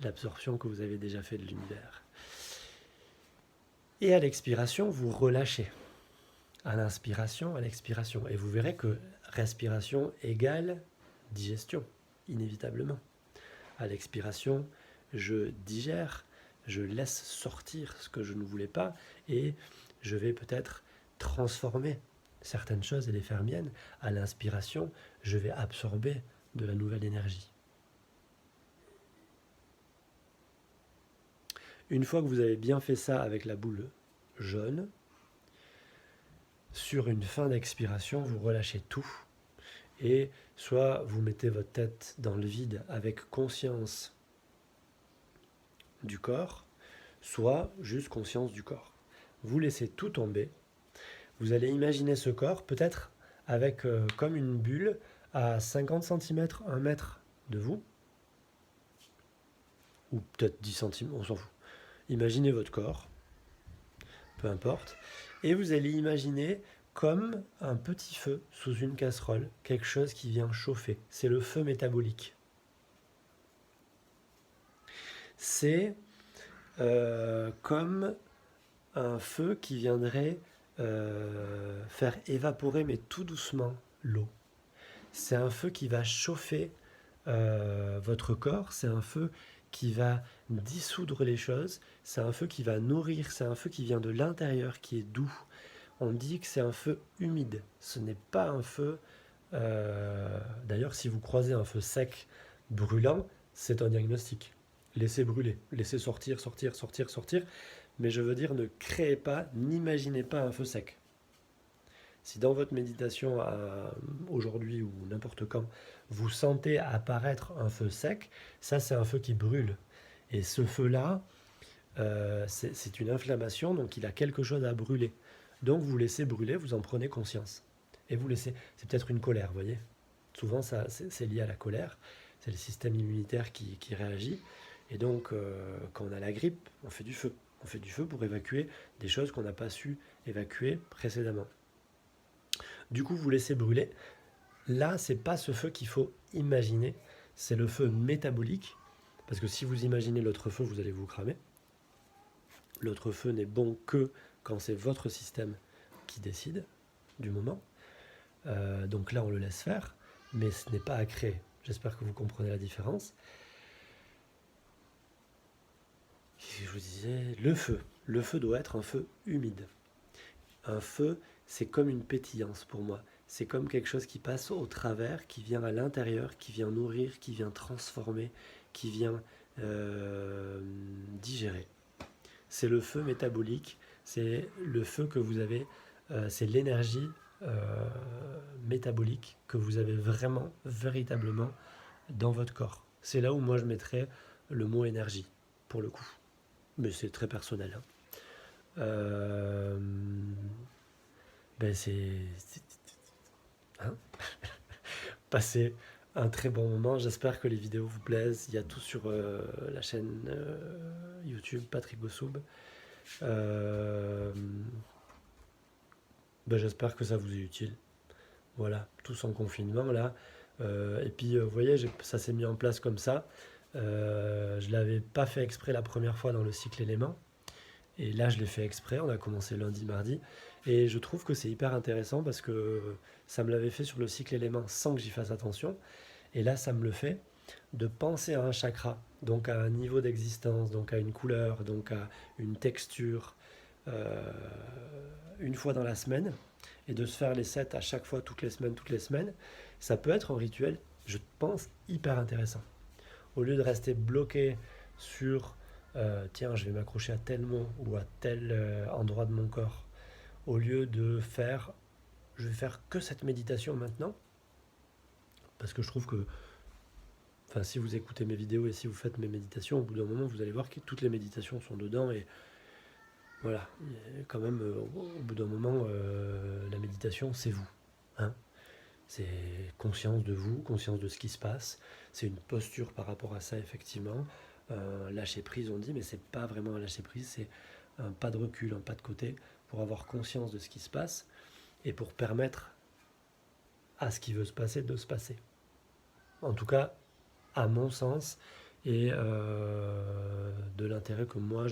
Speaker 1: l'absorption que vous avez déjà fait de l'univers. Et à l'expiration, vous relâchez. À l'inspiration, à l'expiration. Et vous verrez que respiration égale digestion, inévitablement. À l'expiration, je digère, je laisse sortir ce que je ne voulais pas et je vais peut-être transformer certaines choses et les faire miennes. À l'inspiration, je vais absorber de la nouvelle énergie. Une fois que vous avez bien fait ça avec la boule jaune, sur une fin d'expiration, vous relâchez tout. Et soit vous mettez votre tête dans le vide avec conscience du corps, soit juste conscience du corps. Vous laissez tout tomber. Vous allez imaginer ce corps peut-être avec comme une bulle à 50 cm, 1 mètre de vous, ou peut-être 10 cm, on s'en fout. Imaginez votre corps, peu importe, et vous allez imaginer comme un petit feu sous une casserole, quelque chose qui vient chauffer. C'est le feu métabolique. C'est comme un feu qui viendrait faire évaporer, mais tout doucement, l'eau. C'est un feu qui va chauffer votre corps, c'est un feu qui va dissoudre les choses, c'est un feu qui va nourrir, c'est un feu qui vient de l'intérieur, qui est doux. On dit que c'est un feu humide, ce n'est pas un feu... D'ailleurs, si vous croisez un feu sec, brûlant, c'est un diagnostic. Laissez brûler, laissez sortir, sortir, sortir, sortir. Mais je veux dire, ne créez pas, n'imaginez pas un feu sec. Si dans votre méditation aujourd'hui ou n'importe quand, vous sentez apparaître un feu sec, ça c'est un feu qui brûle. Et ce feu-là, c'est une inflammation, donc il a quelque chose à brûler. Donc vous laissez brûler, vous en prenez conscience. Et vous laissez, c'est peut-être une colère, vous voyez. Souvent c'est lié à la colère, c'est le système immunitaire qui réagit. Et donc quand on a la grippe, on fait du feu. On fait du feu pour évacuer des choses qu'on n'a pas su évacuer précédemment. Du coup, vous laissez brûler. Là, c'est pas ce feu qu'il faut imaginer, c'est le feu métabolique. Parce que si vous imaginez l'autre feu, vous allez vous cramer. L'autre feu n'est bon que quand c'est votre système qui décide du moment. Donc là, on le laisse faire, mais ce n'est pas à créer. J'espère que vous comprenez la différence. Je vous disais, le feu. Le feu doit être un feu humide. Un feu, c'est comme une pétillance pour moi. C'est comme quelque chose qui passe au travers, qui vient à l'intérieur, qui vient nourrir, qui vient transformer, qui vient digérer. C'est le feu métabolique, c'est le feu que vous avez, c'est l'énergie métabolique que vous avez vraiment, véritablement dans votre corps. C'est là où moi je mettrais le mot énergie, pour le coup. Mais c'est très personnel. Hein. Hein. Passez un très bon moment. J'espère que les vidéos vous plaisent. Il y a tout sur la chaîne YouTube Patrick Gossoub. J'espère que ça vous est utile. Voilà, tous en confinement là. Et puis vous voyez, ça s'est mis en place comme ça. Je ne l'avais pas fait exprès la première fois dans le cycle élément. Et là, je l'ai fait exprès. On a commencé lundi, mardi. Et je trouve que c'est hyper intéressant parce que ça me l'avait fait sur le cycle élément sans que j'y fasse attention. Et là, ça me le fait de penser à un chakra, donc à un niveau d'existence, donc à une couleur, donc à une texture, une fois dans la semaine, et de se faire les 7 à chaque fois, toutes les semaines, ça peut être un rituel, je pense, hyper intéressant. Au lieu de rester bloqué sur tiens, je vais m'accrocher à tel mot ou à tel endroit de mon corps, au lieu de faire, je vais faire que cette méditation maintenant, parce que je trouve que, enfin, si vous écoutez mes vidéos et si vous faites mes méditations, au bout d'un moment, vous allez voir que toutes les méditations sont dedans et voilà, quand même, au bout d'un moment, la méditation, c'est vous. Hein, c'est conscience de vous, conscience de ce qui se passe. C'est une posture par rapport à ça, effectivement. Lâcher prise, on dit, mais c'est pas vraiment un lâcher prise, c'est un pas de recul, un pas de côté, pour avoir conscience de ce qui se passe et pour permettre à ce qui veut se passer de se passer. En tout cas, à mon sens, et de l'intérêt que moi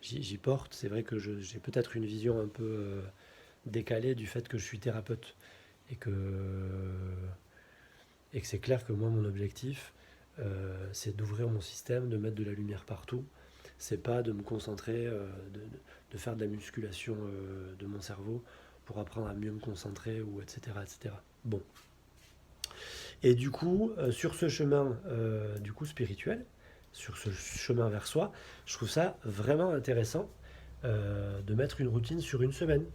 Speaker 1: j'y porte. C'est vrai que j'ai peut-être une vision un peu décalée du fait que je suis thérapeute et que c'est clair que moi, mon objectif, c'est d'ouvrir mon système, de mettre de la lumière partout. C'est pas de me concentrer, de faire de la musculation de mon cerveau pour apprendre à mieux me concentrer, ou etc. etc. Bon. Et du coup, sur ce chemin du coup spirituel, sur ce chemin vers soi, je trouve ça vraiment intéressant de mettre une routine sur une semaine.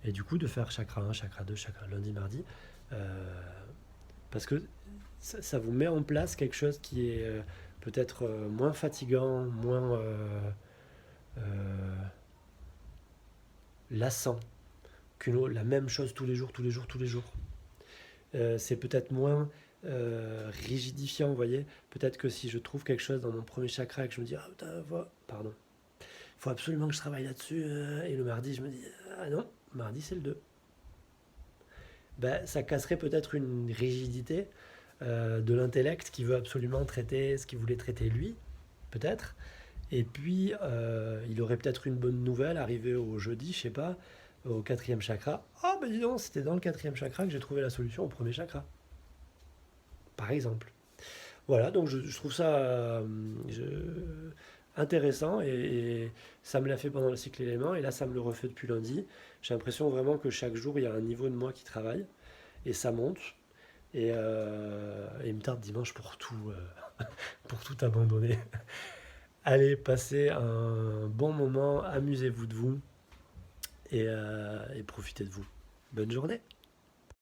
Speaker 1: Et du coup, de faire chakra 1, chakra 2, chakra lundi, mardi. Parce que ça vous met en place quelque chose qui est peut-être moins fatigant, moins lassant la même chose tous les jours. C'est peut-être moins rigidifiant, vous voyez. Peut-être que si je trouve quelque chose dans mon premier chakra et que je me dis, ah putain, pardon, il faut absolument que je travaille là-dessus, et le mardi, je me dis, ah non, mardi c'est le 2. Ça casserait peut-être une rigidité de l'intellect qui veut absolument traiter ce qu'il voulait traiter lui, peut-être. Et puis, il aurait peut-être une bonne nouvelle arrivée au jeudi, je sais pas, au 4e chakra. Ah, dis donc, c'était dans le 4e chakra que j'ai trouvé la solution au premier chakra. Par exemple. Voilà, donc je trouve ça intéressant et ça me l'a fait pendant le cycle élément et là, ça me le refait depuis lundi. J'ai l'impression vraiment que chaque jour, il y a un niveau de moi qui travaille et ça monte. Et il me tarde dimanche pour tout abandonner. Allez, passez un bon moment, amusez-vous de vous et profitez de vous. Bonne journée.